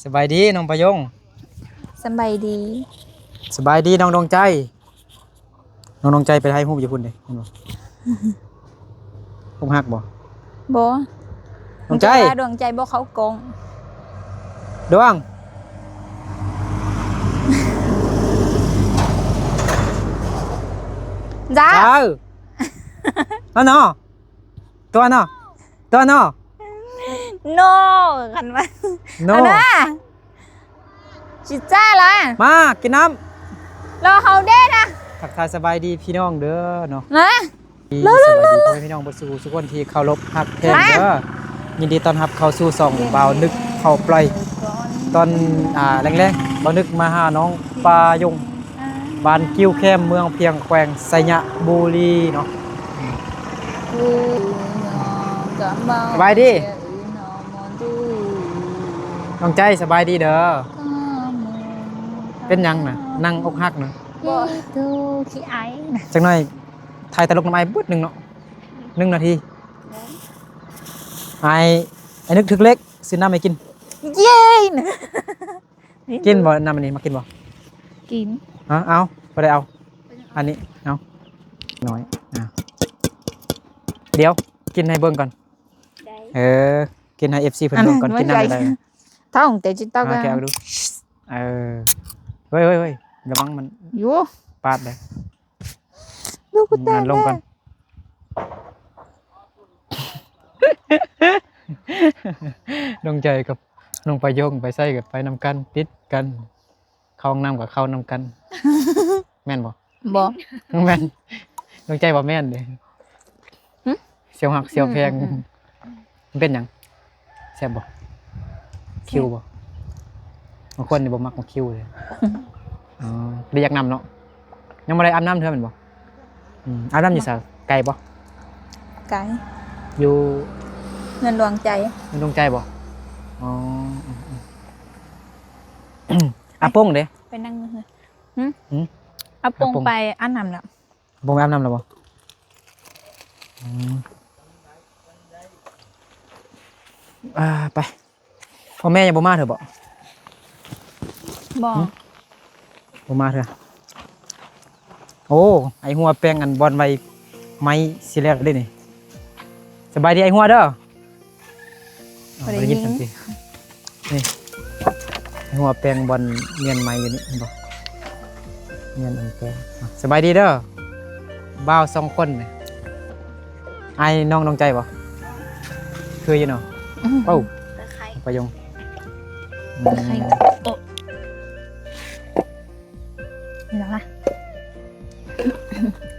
สบายดีน้องประยงสบายดีสบายดีน้องดวงใจน้องดวงใจไปให้ฮู้อยู่พุ่นเด้เห็นบ่ฮู้ฮักบ่บ่ดวงใจดวงใจบ่เขาโกงดวงจ้าแล้วเนาะตัวเนาะตัวเนาะโนกันว่าโนนะจิจ้าล่ะมากินน้รอเฮาเด้นะำทักทายสบายดีพี่น้องเด้อเนาะนะสบายดีพี่น้องบ่สู่ทุกคนที่เคารพฮักแท้เด้อยินดีต้อนรับเข้าสู่ช่องบ่าวนึกเข้าปล่อยตอนแรงๆบ่าวนึกมาหาน้องปายงบ้านกิ้วแคมเมืองเพียงแขวงไสยบุรีเนาะสบายดีน้องใจสบายดีเด้อเป็นยังน่ะนั่งอกหักน่ะบ่ดูขี้ไอจังหน่อยถ่ายตลกน้ำไอ้บึ้ดนึงเนาะ1 นาทีไอ้นึกถึกเล็กซื้อน้ำให้กินเย้กินบ่น้ำอันนี้มากินบ่กินเอาบ่ได้เอาอันนี้เอาน้อยเดี๋ยวกินให้เบิ่งก่อนกินให้ FC เพิ่นเบิ่งก่อนกินน้ำได้ท้องแต่จิตตอกแกเอาดูเฮ้ยระวังมันอยู่ปาดเลยดูกูตาลงก่อนดวงใจกับน้องไปโยงไปใส่กับไปนำกันติดกันเข้าห้องน้ำกับเข้านำกันแม่นบ่แม่นดวงใจบ่แม่นเด้เสียวหักเสียวแพงมันเป็นหยังแซ่บบ่คิวบ่บางคนนี่บ่มักมาคิวเลยได้อยากนำเนาะยังบ่ได้อาบน้ำเธอแม่นบ่อาบน้ำอยู่ซะไกลบ่ไกลอยู่เงินดวงใจดวงใจบ่อาโป้งเด้ไปนั่งอาโป้งไปอาบน้ำแล้วโป้งอาบน้ำแล้วบ่ไปพ่อแม่ยังบ่มาเถอะบ่มาเถอะโอ้ไอหัวแป้งอันบอลไว้ไม้สิแล้วได้นี่สบายดีไอหัวเด้อได้ยินทันทีนี่ไอหัวแป้งบอลเมียนไม้อยู่นี่เห็นบ่เมียนอันแป้งสบายดีเด้อบ่าว2 คนนี่ไอน้องใจบ่คืออยู่เนาะเป้าไปยงนี่หรอ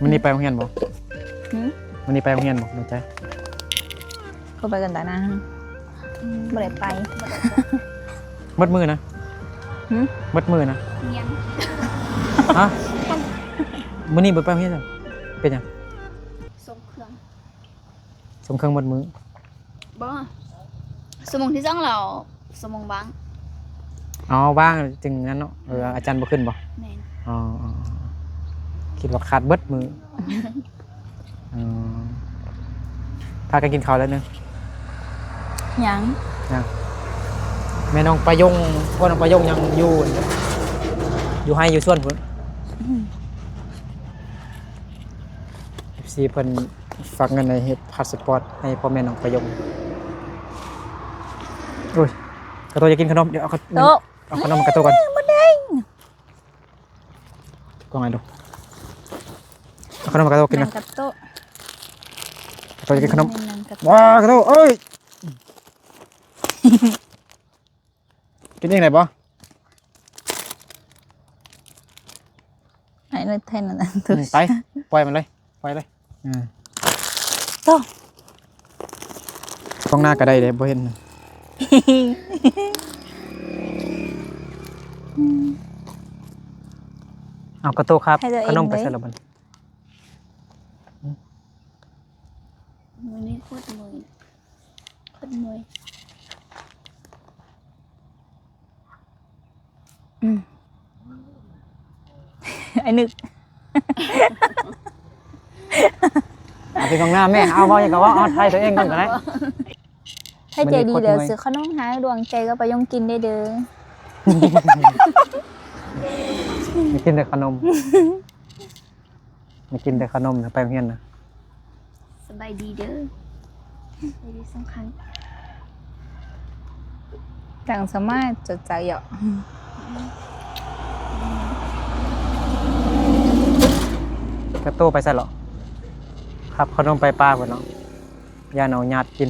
มันนี่ไปโรงเรียนบ่มันนี่ไปโรงเรียนบ่น้องใจก็ไปกันแต่นะไม่ได้ไปมัดมือนะมัดมือนะเงียนฮะมันนี่ไปโรงเรียนเป็นยังส่งเครื่องมัดมือบ่สมองที่จ้องเราสมองบางว่างจึงงั้นเนาะอาจารย์บ่ขึ้นบ่แม่นคิดว่าขาดเบิดมือพากันกินข้าวแล้วนึงยังแม่น้องประยงพ่อน้องประยงยังอยู่ให้อยู่ส่วนพุ่นFC เพิ่นฝากเงินในเฮ็ดพาสปอร์ตให้พ่อแม่น้องประยงโอ้ยกระโตจะกินขนมเดี๋ยวเอาขนมกระโตก่อนบ่ได้ก็ไงดูเอาขนมกระโตกินนะกระโตจะกินขนมว้ากระโตเอ้ยกินเองไหนบ่ไอ้เลยแทนนั่นไปปล่อยมันเลยปล่อยเลยโตต้องหน้าก็ได้เลยบ่เห็นเอากระโตครับขนมไปใส่ละมันมือนี้โคตรมือไอ้นึกเอาไปกองหน้าแม่เอาว่าอย่างกับว่าเอาไทยตัวเองก่อนก็ได้ ให้ใจดีเดี๋ยวซื้อขนมหาดวงใจก็ไปย่องกินได้เด้อ ไม่กินแต่ขนมไม่กินแต่ขนมนะไปโรงเรียนนะ สบายดีเด้อสบายดีสำคัญ ต่างสามารถจดใจเหรอ กระโต้ไปใส่หรอครับขนมไปป้าก่อนเนาะยาหนาวญาติกิน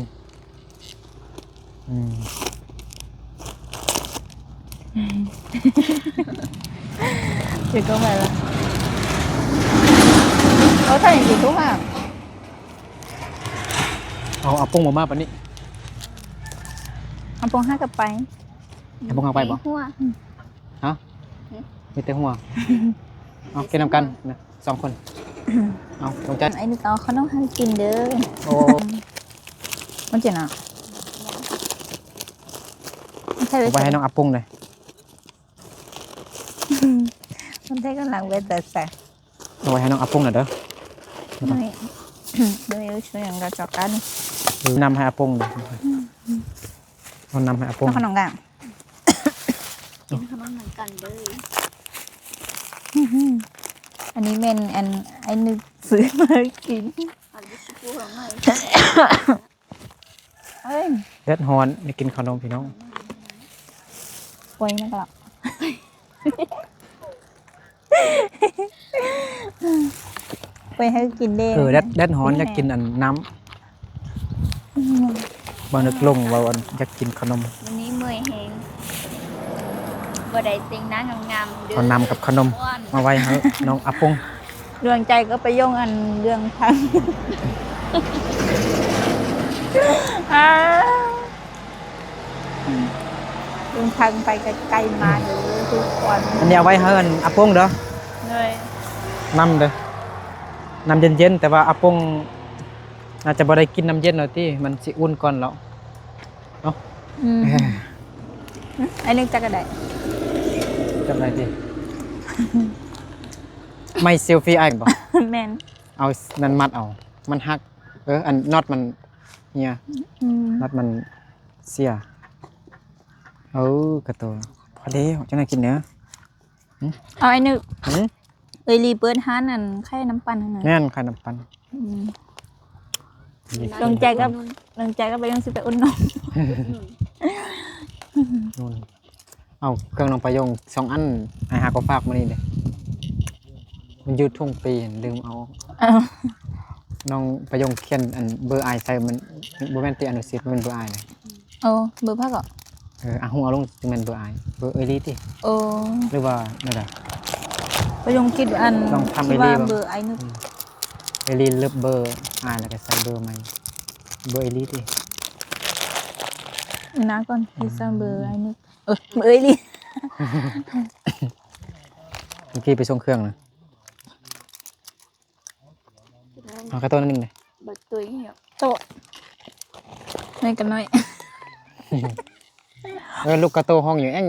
คือก็ไปละเขาถ่ายอย่างกี่ทุกอ่ะ เอาปุ้งมาปะนี่ เอาปงห้ากับไป เอาปุ้งเอาไปบ่ หัว ฮะมีแต่หัวเอากินน้ำกันนะ2 คนเอาลงใจ ไอ้นี่เอาขนมให้กินเด้อ โอ้ มันเจ๋งอ่ะไม่ใช่ เอาไปให้น้องอาปุ้งเลย มันได้กำลังไปแต่แสบ เอาไว้ให้น้องอาปุ้งหน่อยเด้อ นี่เดี๋ยวช่วยอย่างกระจอกกัน นำให้อาปุ้งเลยเอานำให้อาปุ้ง แล้วขนมกัน กินขนมเหมือนกันเด้อ อันนี้เมนอันไอ้นึกซื้อมากิน อันนี้ชิบูของหน่อย เอ้ย เด็ดฮอนได้กินขนมพี่น้อง ป่วยนักหรอกไปให้กินเด้ เด็ดฮอนอยากกินอันน้ำบางนึกลงว่าวันอยากกินขนม วันนี้เมื่อยแฮงบ่ได้ติงน้างามๆเด้อ เอานำกับขนมมาไว้ให้น้องอาปุ้ง เรื่องใจก็ไปย่องอันเรื่องทางเรื่องทางไปไกลๆมาเดี๋ยวทุกคน อันนี้เอาไว้ให้อาปุ้งเด้อ เลย น้ำเด้อน้ำเย็นๆแต่ว่าอาปุ้งน่าจะบ่ได้กินน้ำเย็นหน่อยที่มันสิอุ่นก่อนแล้วเนาะ ไอ้นึกจักกระได จำได้ดิไม่เซลฟี่ไอ้บ่ แมน เอานั่นมัดเอามันหักอันน็อตมันเนี่ยน็อตมันเสียกระตัวพอดีจังได๋กินเนื้อ เอาไอ้นึก หืม เอ้ยรีเปิดฮานอันไข่น้ำปั่นนั่น แม่ น่ะ นไข่น้ำปัน ลงใจก็ไปยังสิไปอุ่นนม นู่นเอาเครื่องน้องประยง2 อันไอ้หาก็ฝากมานี่เด้มันยืดทุ่งปีลืมเอาน้องประยงเขียนอันเบอร์ไอใส่มันบ่แม่นติอนุสิทธิ์มันเบอร์ไอเลย โอ้เบอร์พักเหรอ หัวลงจึงแม่นเบอร์ไอเบอร์เอลีติ โอ้ หรือว่านั่นแหละ ไปยงคิดอัน ลองทำ ที่ว่า เอลีบ้าง เบอร์ไอ้นึก เอลีเลือกเบอร์ไอแล้วก็ใส่เบอร์ใหม่เบอร์เอลีติ นะก่อนที่สร้างเบอร์ไอ้นึกเบอร์ไอ้ลี เมื่อกี้ไปส่งเครื่องนะเอากระต้นนิดนึงเลย บัดตุ้ยเหรอ โตะไม่กันน้อย ลูกกระโตห้องอยู่แอ่ง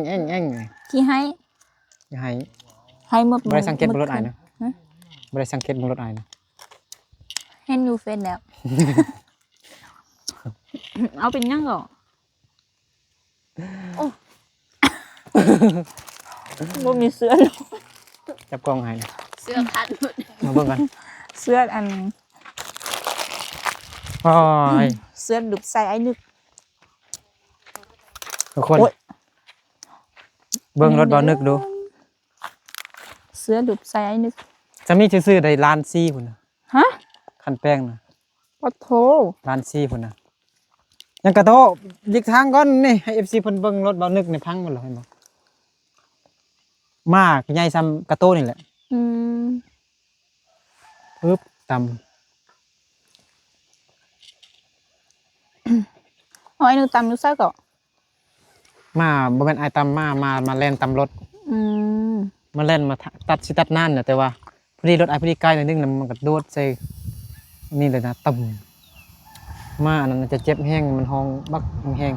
ที่ให้ อย่าให้ ให้หมด บ่ได้สังเกตบนรถไอนะ ฮะ บ่ได้สังเกตบนรถไอนะ เห็นอยู่เฟซแล้ว เอาเป็นยังก่อโอ้บ่มีเสื้อหรอก จับกล้องให้นะ เสื้อพันหมด มาเบิ่งกัน เสื้ออัน โอ้ย เสื้อดุบใส่ไอ้นึก ทุกคน โอ๊ย เบิ่งรถบ่นึกดู เสื้อดุบใส่ไอ้นึก จะมีซื่อๆได้ล้าน4พุ่นน่ะ ฮะ คันแป้งน่ะ ปะโถ ล้าน4พุ่นน่ะยังกระโตหลีกทางก่อนนี่ให้ FC เพิ่นเบิ่งรถบ่นึกนี่พังหมดแล้วเห็นบ่มากใหญ่ซ้ำกระโตนี่แหละ อืม ปึ๊บต่ เอาไอ้นึกตามอยู่ใส่ก่อ ำมาบ่แม่นอายตำมาแล่นตำรถ อืม มาเล่นมาตัดสิตัดนั่นน่ะแต่ว่าพอดีรถไอ้พอดีใกล้หน่อยนึงแล้วมันก็โดดใส่นี่เลยนะต่ำมาอันนั้นจะเจ็บแห้งมันห้องบักแห้ง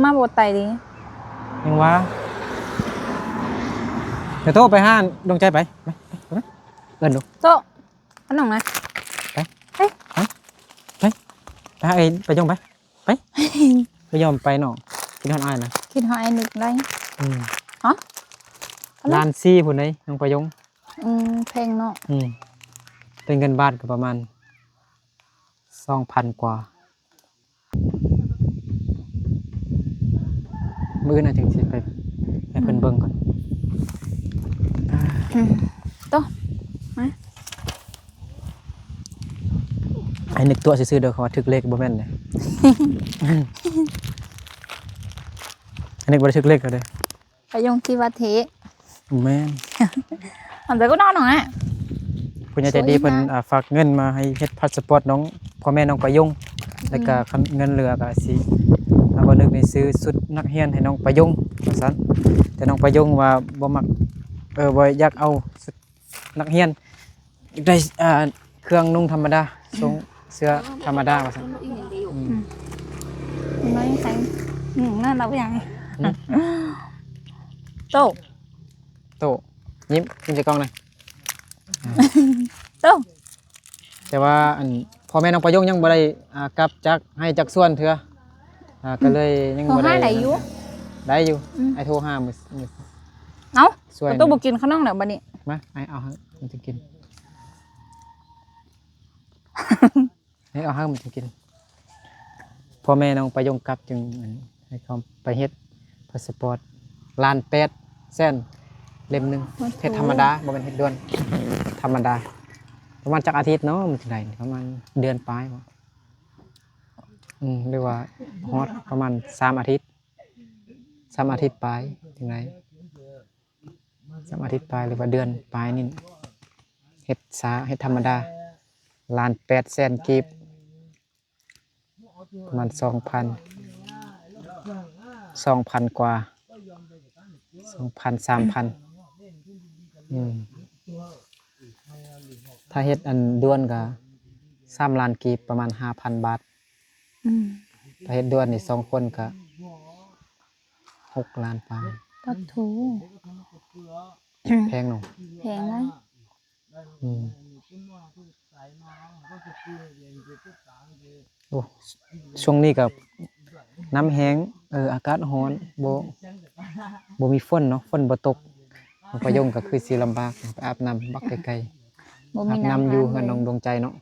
มาบ่ไตดิ ยังวะเดี๋ยวโทรไปห้านดวงใจไปเอิ้นดู โตะขนมนะ ไปหาไอ้ไปยงไปไปยอมไปเนาะกินฮอดอ้ายนะ คิดหอยนึกได้ อืม ฮะอะไร ล้านซี่พุ่นเด้น้องไปยง เพลงเนาะ เป็นเงินบาทก็ประมาณ 2,000 กว่ามื้อน่ะถึงสิไปให้เพิ่นเบิ่งก่อน โตมา ไอ้นึกตัวซื่อๆเด้อเขาว่าถึกเลขบ่แม่นเด้ อันนี้บ่ได้ถึกเลขก็เด้อ ไปยงที่วัดเท แม่น มันแต่ก็นอนหน่อย ผู้ใหญ่ใจดีเพิ่นฝากเงินมาให้เฮ็ดพาสปอร์ตน้องพ่อแม่น้องประยงแล้วก็เงินเหลือก็สิบ่นึกนี่ซื้อชุดนักเรียนให้น้องประยงว่าซั่นแต่น้องประยงว่าบ่มักบ่อยากเอาชุดนักเรียนอยากได้เครื่องนุ่งธรรมดาทรงเสื้อธรรมดาว่าซั่น น้อยใส่น่ารักอย่างโต โตยิ้มใส่กล้องหน่อย โต แต่ว่าอันพ่อแม่น้องประยงยังบ่ได้กลับจักให้จักส่วนเถื่อก็เลยยัง เขา บ่ ห้า ได้ ได้อยู่ ได้อยู่ไอ้โทรหามื้อ เอ้า ช่วย โตบ่กินข้าวน้องแล้วบัดนี้ มาไอ้เอาให้มันจะกิน ให้เอาให้มันจะกินพ่อแม่น้องประยงกลับจึงให้เขาไปเฮ็ดพาสปอร์ต1,800,000เล่มหนึงเฮ็ดธรรมดาบ่แม่นเฮ็ดด่วนธรรมดาประมาณจักอาทิตย์เนาะมันสิได้ประมาณเดือนปลายบ่หรือว่าฮอดประมาณ3 อาทิตย์3 อาทิตย์ปลายจังได3 อาทิตย์ปลายหรือว่าเดือนปลายนี่เฮ็ดธรรมดา1,800,000กีบประมาณ 2,000 กว่า 2,000 3,000ถ้าเฮ็ดอันด่วนก็3 ล้านกีบประมาณ 5,000 บาทถ้าเฮ็ดด่วนนี่2 คนก็6 ล้านปลาย ก็ถู แพงเนาะ แพงนะ โอ้ช่วงนี้ก็น้ำแห้งอากาศร้อนบ่มีฝนเนาะฝนบ่ตกน้องประยงก็คือสิลำบากไปอาบน้ำบักไกล บ่ ๆอา มี บน้ำอยู่เฮือนน้อง เลย ดวงใจเนาะ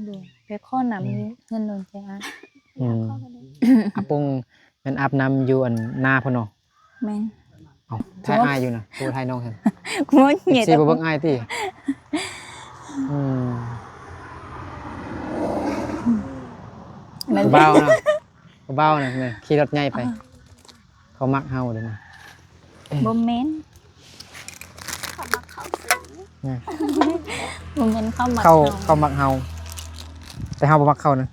ดูไปข้อน้ำนี้เงินโดนใจอ่ะ อาปงแม่นอาบน้ำอยู่อันนาพุ่นเนาะ แม่น เอ้าถ่ายอายอยู่นะโทรถ่ายน้องหั่น กูว่าเหยียด สิบ่เบิ่งอายติผู้บ่าวนะผู้บ่าวนะนี่ขี่รถใหญ่ไป เขามักเฮาเด้นะ บ่แม่น นี่ บ่แม่นเข้ามา เขามักเฮาแต่เฮาบ่มักเขานะ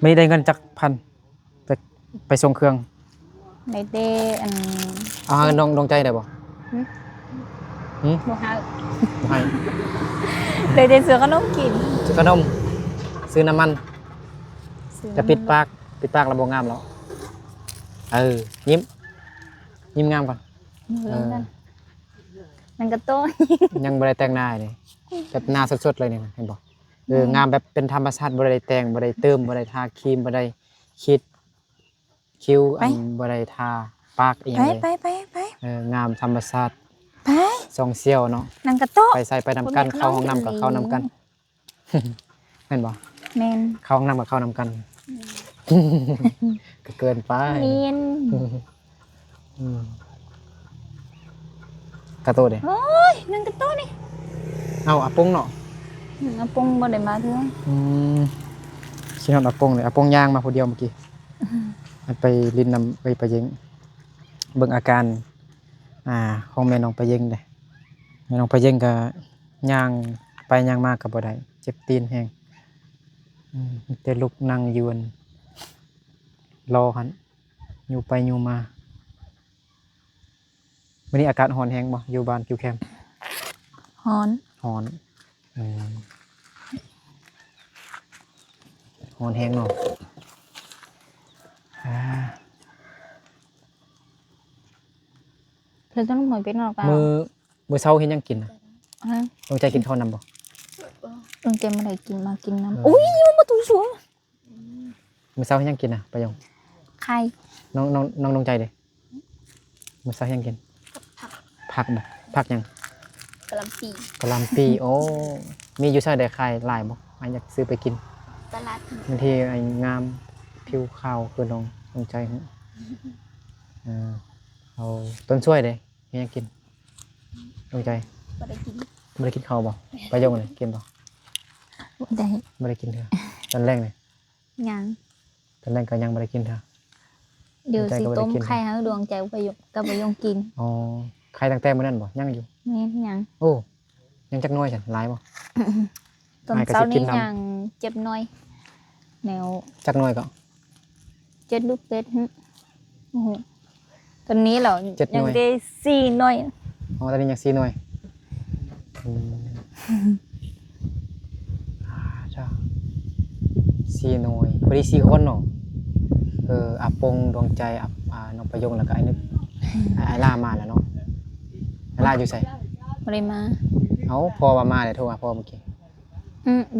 ไม่ได้เงินจักพันไปส่งเครื่อง ในเด้อัน เอาเงินดวงใจได้บ่ บ่หา บ่ให้ เลยได้ซื้อขนมกิน ซื้อขนมซื้อน้ำมัน ซื้อ จะปิดปากแล้วบ่งามแล้วยิ้มงามก่อน มันก็โต ยังบ่ได้แต่งหน้าเลยแบบหน้าสดๆเลยนี่เห็นบ่งามแบบเป็นธรรมชาติบ่ได้แต่งบ่ได้เติมบ่ได้ทาครีมบ่ได้คิดคิ้วอันบ่ได้ทาปากอีหยังเลย ไป งามธรรมชาติ ไป สองเสี้ยวเนาะ นั่นก็โต ไปใส่ไปนำกันเข้าห้องน้ำกับเข้านำกันแม่นบ่ แม่น เข้าห้องน้ำกับเข้านำกันก็เกินไป เนียน กระโตเด้ โอ้ยนั่นก็โตนี่ เอาอาปุ้งเนาะ อาปงบ่ได้มาเทื่อ คิดฮอดอาปุ้งเลยอาปุ้งย่างมาผู้เดียวเมื่อกี้มันไปลิ้นนำไปยิงเบิ่งอาการของแม่น้องไปยิงเด้แม่น้องไปยิงก็ย่างไปย่างมากก็บ่ได้เจ็บตีนแฮงแต่ลุกนั่งอยู่อั่นรอหั่นอยู่ไปอยู่มาวันนี้อากาศร้อนแฮงบ่อยู่บ้านคิวแคมป์ ฮอน ร้อนร้อนแฮงเนาะ แล้วต้องหมอยเป็นหรอกอ่ะ มื้อเช้าเฮ็ดหยังกินน่ะ ฮะ ลงใจกินข้าวนำบ่ ลงใจมาได้กินมากินน้ำอุ้ยมันมาตุ้ชัว มื้อเช้าเฮ็ดหยังกินน่ะประยง ไข่ น้องลงใจเด้มื้อเช้าเฮ็ดหยังกินผักบ่ผักหยัง กะหล่ำปี กะหล่ำปีโอ้มีอยู่ใช่ได้ขายหลายบ่อ้ายอยากซื้อไปกิน ตลาด บางทีไอ้งามผิวขาวคือน้องลงใจเอาต้นช่วยเด้เฮ็ดหยังกินลงใจ บ่ได้กิน บ่ได้กินข้าวบ่ประยงเลยกินบ่ ได้ บ่ได้กินเถอะตอนแรกนี่ ยัง ตอนแรกก็ยังบ่ได้กินเถอะ เดี๋ยว ใจ สิ ก็บ่ได้ ต้ม กิน ไข่ให้ดวงใจไปยกกับไปยงกิน อ๋อใครตั้งแต่มื้อนั้นบ่ยังอยู่ แม่นยัง โอ้ยังจักหน้อยฉันหลายบ่ ตอน ไอ้ก็ เช้า สิกิ นี้ นน้ำ ยังเจ็บหน่อยแนว จักหน้อยก็ เจ็ดลูกเป็ดหึโอ้โหตอนนี้เรา เจ็ดหน่ ยั วย ได้สี่หน่อย อ๋อตอนนี้ยัง4หน่อยจ้า4หน่อยพอดี4คนเนาะอาปงดวงใจน้องประยงแล้วก็ไอ้นึกไอ้ล่ามาแล้วเนาะไอ้ล่าอยู่ไส บ่ได้มา เอ้าพอว่ามาเลยโทรมาพอเมื่อกี้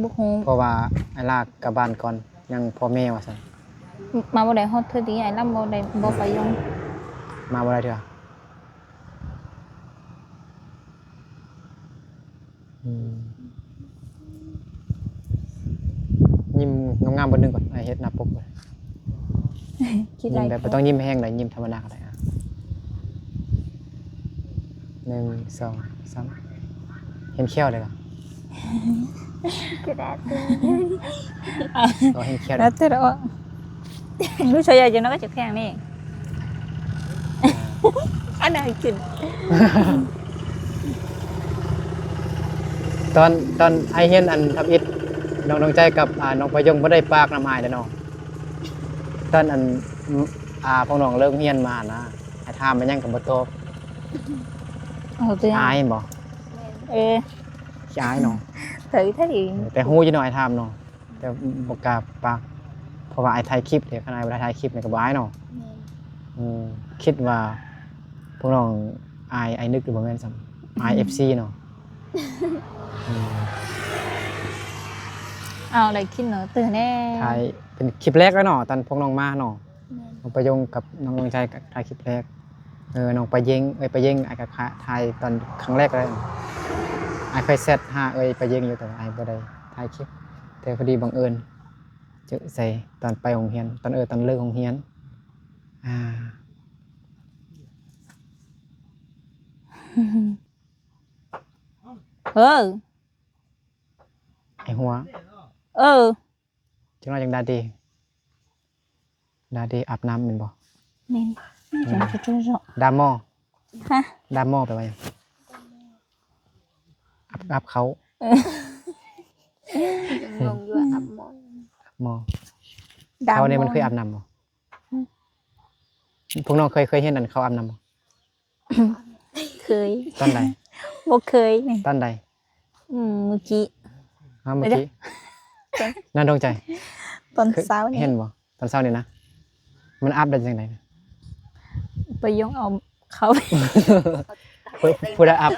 บ่ฮู้ เพราะว่าไอ้ล่ากลับบ้านก่อนยังพ่อแม่ว่าซั่น มาบ่ได้ฮอดเทื่อที่ไอ้ลำบ่ได้บ่ไปยง มาบ่ได้เถอะยิ้มงามๆบนนึงก่อนไอ้เฮ็ดหน้าปกเลย คิด ยิ้ ไร มแบบบ่ต้องยิ้มแห้งเลยยิ้มธรรมดาก็ได้1 2 3เห็นเขี้ยวเลยเหรอก ระดาษ ก็เห็นเขี้ยว แล้วแต่ว่ารู้ชายจังเนาะก็จะแข็งนี่อันไหนกิน ตอนไอเฮียนอันทับอิดน้องใจกับน้องประยงบ่ได้ปากน้ำอายเด้อน้องตอนอันพวกน้องเลิกเฮียนมานะไอ้ถามมันยังก็บ่ตอบ เอาตัว อายบ่ เออ ขี้อายน้อง ถือถ้าดี แต่ฮู้อยู่หน่อยถามน้องแต่บ่กล้าปากเพราะว่าไอ้ถ่ายคลิปเดี๋ยวขณะเวลาถ่ายคลิปนี่ก็บ่อายน้องคิดว่าพวกน้องอายไอ้นึกหรือบ่แม่นซ้ำอาย FC เนาะ เอาอะไรกินเนาะตื่นแน่ ถ่ายเป็นคลิปแรกแล้วเนาะตอนพวกน้องมาเนาะน้องประยงกับน้องดวงใจก็ถ่ายคลิปแรกน้องไปเยงไปเยงไอ้ก็ถ่ายตอนครั้งแรกเลยไอ้เคยเซตหาไปเยงอยู่แต่ว่าไอ้บ่ได้ถ่ายคลิปแต่พอดีบังเอิญเจอใส่ตอนไปโรงเรียนตอนเลิกโรงเรียนเออ ไอ้หัว เออ จังว่าจังดาดีอาบน้ำแม่นบ่ แม่นจังจะช่วยเจาะ ดามหม้อ ฮะ ดามหม้อแปลว่าหยังอาบเขา งงอยู่อับหมอน หม้อ ดำ เขาเนี่ยมันเคยอาบน้ำบ่พวกน้องเคยเห็นอันเขาอาบน้ำบ่ เคย ตอนใด บ่เคยนี่ ตอนใด เมื่อกี้ เมื่อกี้น่าดวงใจ ตอนเช้านี่ เห็นบ่ตอนเช้านี่นะ มันอาบได้จังไดนะ ไปยงเอาเขา พูดได้อา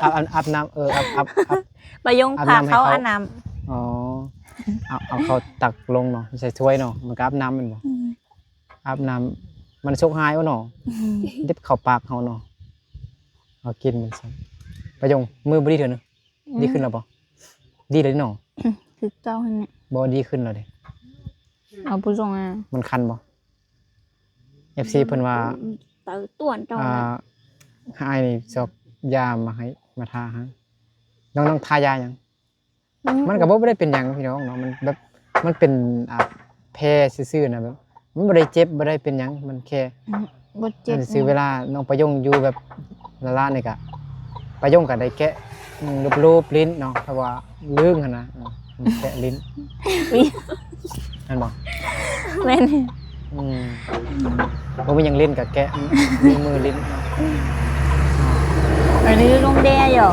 บน้ำอาบ ไปยง อาบ พา น้ำให้ เขา เขา อาบน้ อ๋อเอาเขาตักลงเนาะใส่ถ้วยเนาะมันก็อาบน้ำแมันบ่ ำ อาบน้ำมันสุกหายวะเนาะดิบเข้าปากเฮาเนาะเอากินมันซะประยงมือบ่ดีเถอะเนาะดีขึ้นแล้วบ่ดีเลยเนาะ คือเจ้าหั่นน่ะ บ่ดีขึ้นแล้วเด้ เอาผู้ทรงอ่ะ มันคันบ่ FC เพิ่นว่า เต๋อต่วนเจ้า ให้อ้ายนี่ซอกยามาให้มาทาให้น้องทายาหยังมันก็บ่ได้เป็นหยังพี่น้องเนาะมันแบบมันเป็นแพ้ซื่อๆนะแบบมันบ่ได้เจ็บบ่ได้เป็นหยังมันแค่ บ่เจ็บ ซื้อเวลาน้องประยงอยู่แบบละลานนี่ก็ประยงก็ได้แกะรูปลิ้นเนาะเพราะว่าลึงหั่นนะแกะลิ้นนั่นบ่ แม่น บ่มีหยังลิ้นก็แกะมือลิ้นเนาะ อันนี้ลงแดอยู่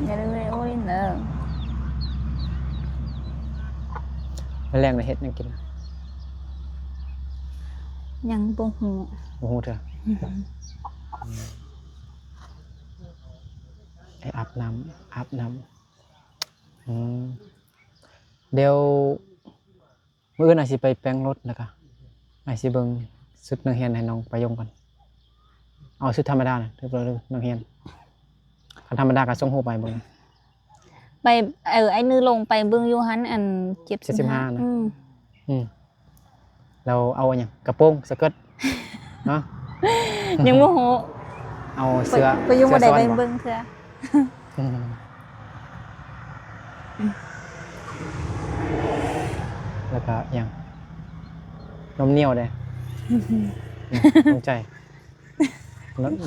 อย่าลืมเลยโอ้ยเนอะ แรงๆน่ะเฮ็ดหยังกิน ยังบ่ฮู้ บ่ฮู้เด้อ ไออาบน้ำเดี๋ยวมื้ออื่นอาจสิไปแปลงรถแล้วก็อาจสิเบิ่งชุดนักเรียนให้น้องประยงก่อนเอาชุดธรรมดาน่ะเรียบร้อยเลยนักเรียนคันธรรมดาก็ส่งรูปไปเบิ่ง ไปไอ้นื้อลงไปเบิ่งอยู่หันอัน75นะเราเอาอันหยังกระโปรงสเกิร์ตเนาะ ยังบ่ฮู้ เอาเสื้อ ไปอยู่บ่ได้ไป สื้อซ้อน เบิ่งเทื่อ แล้วก็หยังนมเหนียวเด้น้องใจ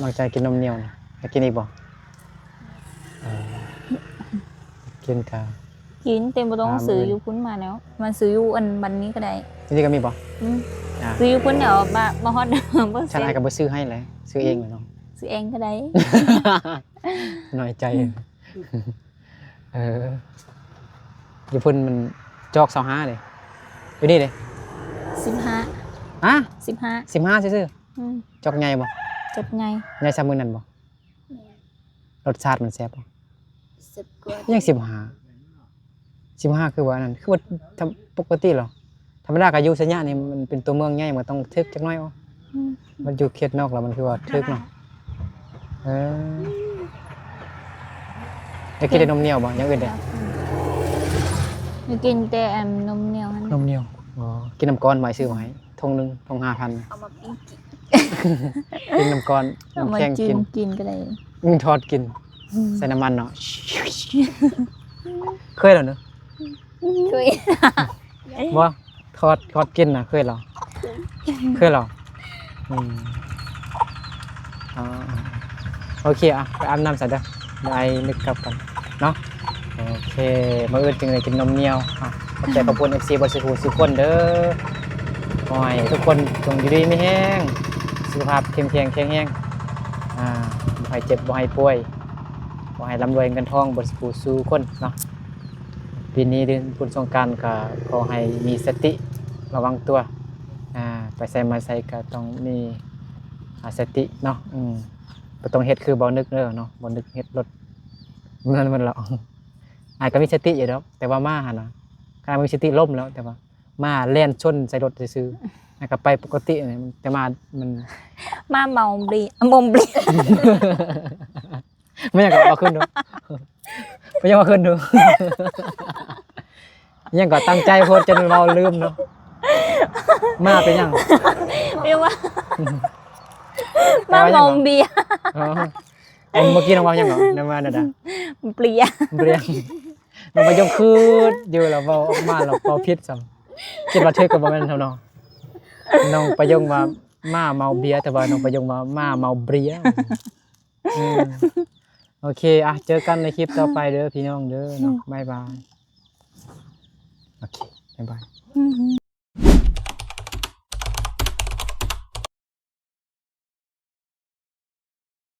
น้องใจกินนมเหนียวนะอยากกินอีกบ่กินกา กินเต็มบ่ต้องซื้ออยู่พุ่นมาแล้วมันซื้ออยู่อันบันนี้ก็ได้ จริงๆก็มีบ่ ซื้ออยู่พุ่นเดี๋ยวมาฮอดบ่ ฉันอายก็บ่ซื้อให้เลยซื้อเองเลยเนาะ ซื้อเองก็ได้ น้อยใจอยู่พุ่นมันจอก25เด้อยู่นี่เด้ 15 ฮะ 15 15ซื่อๆจอกใหญ่บ่ จบไง ใหญ่ซำมื้อนั้นบ่รสชาติมันแซ่บบ่ 10 กว่า ยัง15คือว่านั่นคือว่าปกติเหรอธรรมดาก็อยู่สัญญานี่มันเป็นตัวเมืองใหญ่มันต้องทึกจักหน่อยมันอยู่เขตนอกแล้วมันคือว่าทึกเนาะอยากกินแต่นมเหนียวบ่อย่างอื่นเด้ กินแต่นมเหนียวหั่น นมเหนียวอ๋อกินน้ำก้อนหมายซื้อมาให้ทงนึงทง 5,000 เอามาปิ้งกิน กินน้ำก้อน เอามา น้ำแข็ง จิ้ กิน มกินก็ได้ ทอดกินใส่น้ำมันเนาะเคยเหรอเนอะ เคย บ่ทอดกินน่ะเคยเหรอเหรออ๋อโอเคอ่ะไปอาบน้ำซะเด้อได้นึกกลับกันเนาะโอเคมื้ออื่นจึงได้กินนมเหนียวขอบใจขอบคุณ FC บ่สิฮู้ทุกคนเด้อขอให้ทุกคนจงอยู่ดีมีแรงสุขภาพเข้มแข็งแข็งแรงบ่ให้เจ็บบ่ให้ป่วยบ่ให้ร่ำรวยเงินทองบ่สิผู้สู่คนเนาะปีนี้เดือนบุญสงกรานต์ก็ขอให้มีสติระวังตัวไปไสมาไสก็ต้องมีสติเนาะบ่ต้องเฮ็ดคือบ่นึกเด้อเนาะบ่นึกเฮ็ดรถมันหรอกอาจก็มีสติอยู่ดอกแต่ว่ามาหั่นน่ะการมีสติล้มแล้วแต่ว่ามาแล่นชนใส่รถซื่อๆก็ไปปกติแต่มามัน มาเมาบลีมบลี ไม่อยากเอาขึ้นดูไม่อยากเอาขึ้นดูยังก็ตั้งใจโพสจนเราลืมเนาะมาเป็นยัง เรียกว่ามาเมาเบีย เมื่อกี้น้องว่ายังเหรอน้องว่าน่ะ เปลี่ย เบรียงน้องไปยกคืนอยู่แล้วเราออกมาเราพอพิษซ้ำคิดว่าเธอกับบ่แม่นเท่าน้องน้องไปยงว่ามาเมาเบียแต่ว่าน้องไปยงว่ามาเมาเบียโอเคเจอกันในคลิปต่อไปเด้อพี่น้องเด้อเนาะบ๊ายบายโอเคบ๊ายบาย